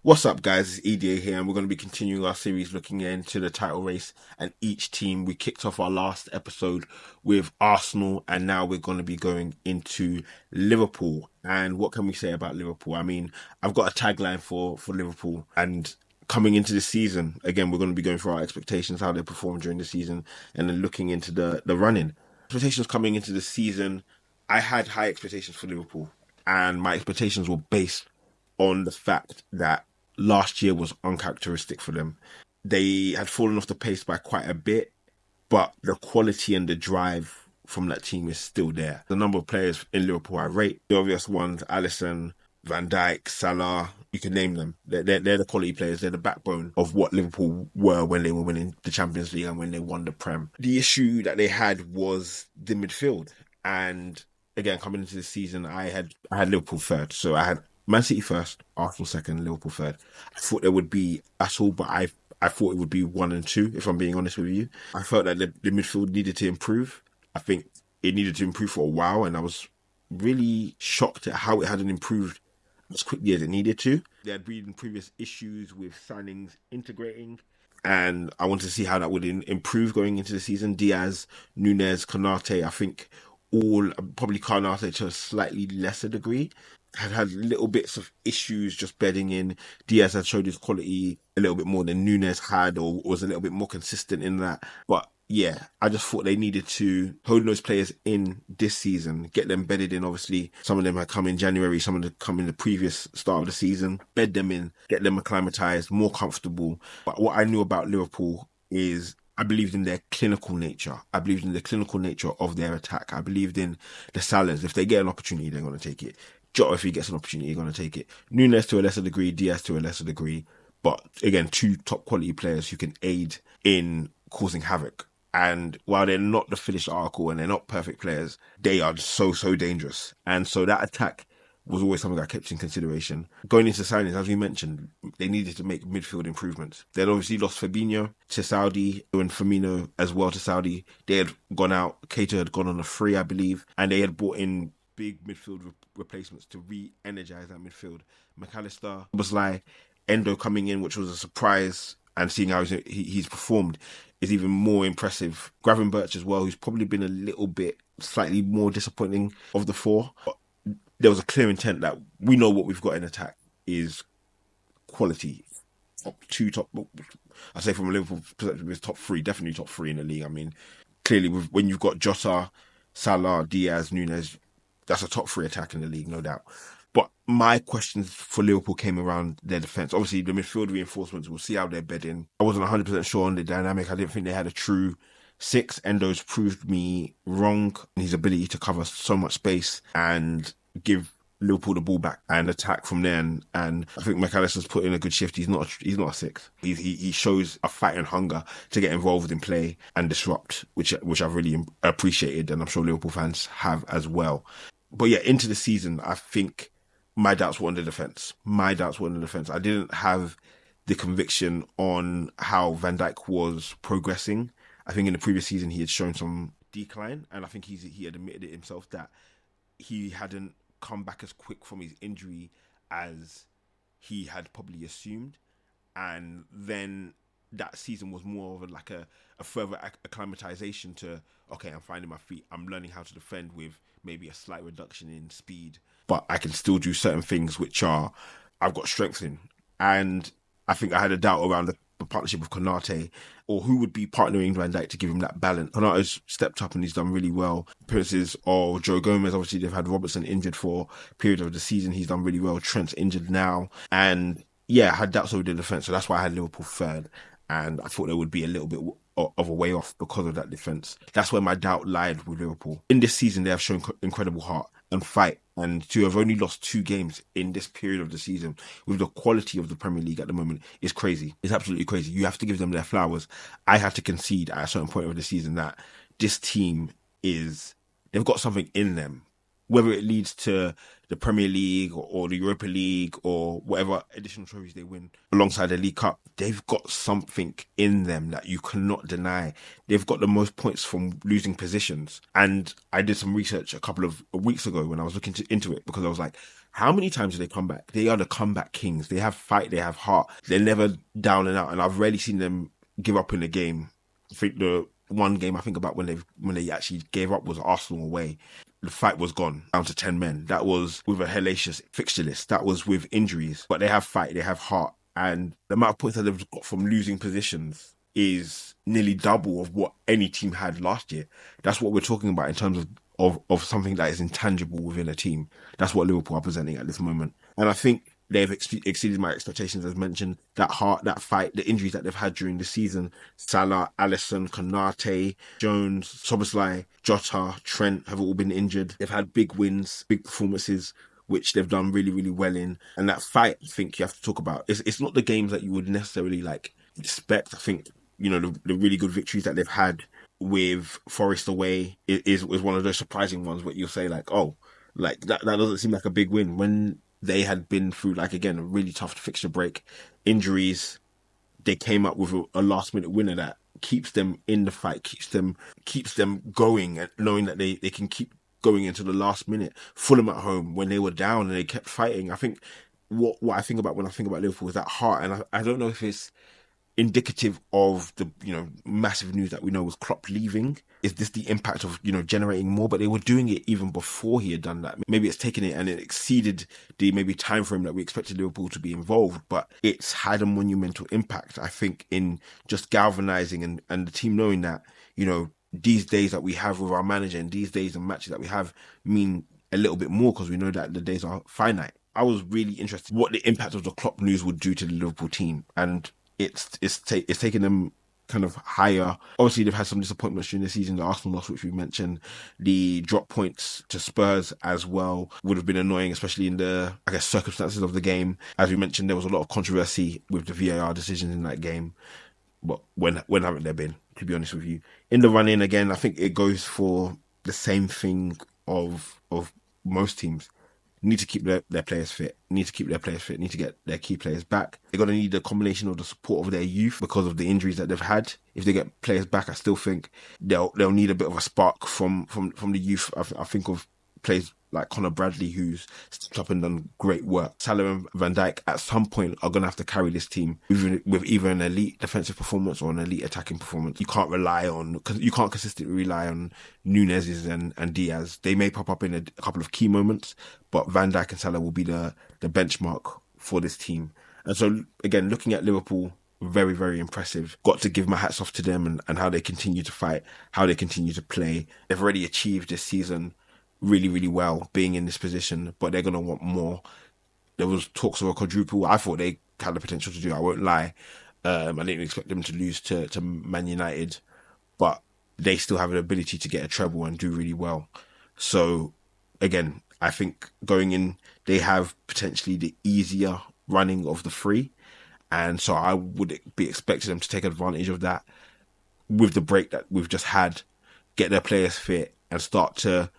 What's up, guys? It's EDA here, and we're going to be continuing our series looking into the title race and each team. We kicked off our last episode with Arsenal, and now we're going to be going into Liverpool. And what can we say about Liverpool? I mean, I've got a tagline for Liverpool, and coming into the season, again, we're going to be going through our expectations, how they performed during the season, and then looking into the running. Expectations coming into the season, I had high expectations for Liverpool, and my expectations were based on the fact that last year was uncharacteristic for them. They had fallen off the pace by quite a bit, but the quality and the drive from that team is still there. The number of players in Liverpool I rate, the obvious ones, Alisson, Van Dijk, Salah, you can name them. They're the quality players. They're the backbone of what Liverpool were when they were winning the Champions League and when they won the Prem. The issue that they had was the midfield. And again, coming into the season, I had Liverpool third. So I had Man City first, Arsenal second, Liverpool third. I thought there would be battle, but I thought it would be one and two, if I'm being honest with you. I felt that the midfield needed to improve. I think it needed to improve for a while, and I was really shocked at how it hadn't improved as quickly as it needed to. There had been previous issues with signings integrating, and I wanted to see how that would improve going into the season. Diaz, Nunez, Konate, I think all, probably Konate to a slightly lesser degree, had little bits of issues just bedding in. Diaz had showed his quality a little bit more than Nunez had, or was a little bit more consistent in that. But yeah, I just thought they needed to hold those players in this season, get them bedded in. Obviously, some of them had come in January, some of them come in the previous start of the season. Bed them in, get them acclimatized, more comfortable. But what I knew about Liverpool is I believed in their clinical nature. I believed in the clinical nature of their attack. I believed in the Salahs. If they get an opportunity, they're going to take it. Jota, if he gets an opportunity, you're going to take it. Nunez to a lesser degree, Diaz to a lesser degree. But again, two top quality players who can aid in causing havoc. And while they're not the finished article and they're not perfect players, they are so dangerous. And so that attack was always something I kept in consideration. Going into signings, as we mentioned, they needed to make midfield improvements. They'd obviously lost Fabinho to Saudi and Firmino as well to Saudi. They had gone out, Keita had gone on a free, I believe, and they had brought in big midfield replacements to re-energize that midfield. McAllister, Bosley, Endo coming in, which was a surprise, and seeing how he's performed is even more impressive. Gravenberch as well, who's probably been a little bit slightly more disappointing of the four. But there was a clear intent that we know what we've got in attack is quality. Top two, I say from a Liverpool perspective, is top three, definitely top three in the league. I mean, clearly when you've got Jota, Salah, Diaz, Nunez, that's a top three attack in the league, no doubt. But my questions for Liverpool came around their defence. Obviously, the midfield reinforcements, we'll see how they're bedding. I wasn't 100% sure on the dynamic. I didn't think they had a true six. Endo's proved me wrong in his ability to cover so much space and give Liverpool the ball back and attack from there. And I think McAllister's put in a good shift. He's not a six. He shows a fight and hunger to get involved in play and disrupt, which I've really appreciated, and I'm sure Liverpool fans have as well. But yeah, into the season, I think my doubts were on the defence. I didn't have the conviction on how Van Dijk was progressing. I think in the previous season he had shown some decline, and I think he had admitted it himself that he hadn't come back as quick from his injury as he had probably assumed. And then that season was more of a further acclimatization to, okay, I'm finding my feet. I'm learning how to defend with maybe a slight reduction in speed, but I can still do certain things which I've got strength in. And I think I had a doubt around the partnership with Konate, or who would be partnering Van Dijk to give him that balance. Konate's stepped up and he's done really well. Appearances of Joe Gomez, obviously they've had Robertson injured for a period of the season. He's done really well. Trent's injured now. And yeah, I had doubts over the defence, so that's why I had Liverpool third. And I thought there would be a little bit of a way off because of that defence. That's where my doubt lied with Liverpool. In this season, they have shown incredible heart and fight. And to have only lost 2 games in this period of the season with the quality of the Premier League at the moment is crazy. It's absolutely crazy. You have to give them their flowers. I had to concede at a certain point of the season that this team they've got something in them whether it leads to the Premier League or the Europa League or whatever additional trophies they win alongside the League Cup, they've got something in them that you cannot deny. They've got the most points from losing positions. And I did some research a couple of weeks ago when I was looking into it, because I was like, how many times do they come back? They are the comeback kings. They have fight, they have heart. They're never down and out. And I've rarely seen them give up in a game. I think the one game I think about when they actually gave up was Arsenal away. The fight was gone down to 10 men. That was with a hellacious fixture list. That was with injuries. But they have fight, they have heart. And the amount of points that they've got from losing positions is nearly double of what any team had last year. That's what we're talking about in terms of something that is intangible within a team. That's what Liverpool are presenting at this moment. And I think they've exceeded my expectations, as mentioned. That heart, that fight, the injuries that they've had during the season. Salah, Alisson, Konate, Jones, Szoboszlai, Jota, Trent have all been injured. They've had big wins, big performances, which they've done really, really well in. And that fight, I think you have to talk about. It's not the games that you would necessarily like expect. I think, the really good victories that they've had with Forest away is one of those surprising ones where you'll say like, oh, like that doesn't seem like a big win, when they had been through, like, again, a really tough fixture break, injuries. They came up with a last minute winner that keeps them in the fight, keeps them going, and knowing that they can keep going into the last minute. Fulham at home, when they were down and they kept fighting. I think what I think about when I think about Liverpool is that heart, and I don't know if it's indicative of the massive news that we know with Klopp leaving. Is this the impact of generating more? But they were doing it even before he had done that. Maybe it's taken it and it exceeded the maybe time frame that we expected Liverpool to be involved, but it's had a monumental impact, I think, in just galvanizing and the team knowing that these days that we have with our manager and these days and matches that we have mean a little bit more, because we know that the days are finite. I was really interested what the impact of the Klopp news would do to the Liverpool team, and it's taken them kind of higher. Obviously, they've had some disappointments during the season. The Arsenal loss, which we mentioned, the drop points to Spurs as well, would have been annoying, especially in the, I guess, circumstances of the game. As we mentioned, there was a lot of controversy with the VAR decisions in that game. But when haven't there been, to be honest with you? In the run-in, again, I think it goes for the same thing of most teams. Need to keep their players fit. Need to get their key players back. They're going to need a combination of the support of their youth because of the injuries that they've had. If they get players back, I still think they'll need a bit of a spark from the youth. I think of players like Conor Bradley, who's stepped up and done great work. Salah and Van Dijk at some point are going to have to carry this team with either an elite defensive performance or an elite attacking performance. You can't consistently rely on Nunez's and Diaz. They may pop up in a couple of key moments, but Van Dijk and Salah will be the benchmark for this team. And so, again, looking at Liverpool, very, very impressive. Got to give my hats off to them and how they continue to fight, how they continue to play. They've already achieved this season really, really well being in this position, but they're going to want more. There was talks of a quadruple. I thought they had the potential to do, I won't lie. I didn't expect them to lose to Man United, but they still have an ability to get a treble and do really well. So, again, I think going in, they have potentially the easier running of the three. And so I would be expecting them to take advantage of that with the break that we've just had, get their players fit and start to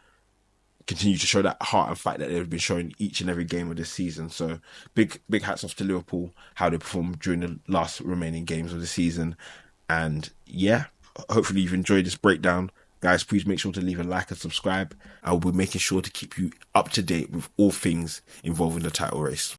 continue to show that heart and fight that they've been showing each and every game of this season. So big hats off to Liverpool, how they performed during the last remaining games of the season. And yeah, hopefully you've enjoyed this breakdown. Guys, please make sure to leave a like and subscribe. I will be making sure to keep you up to date with all things involving the title race.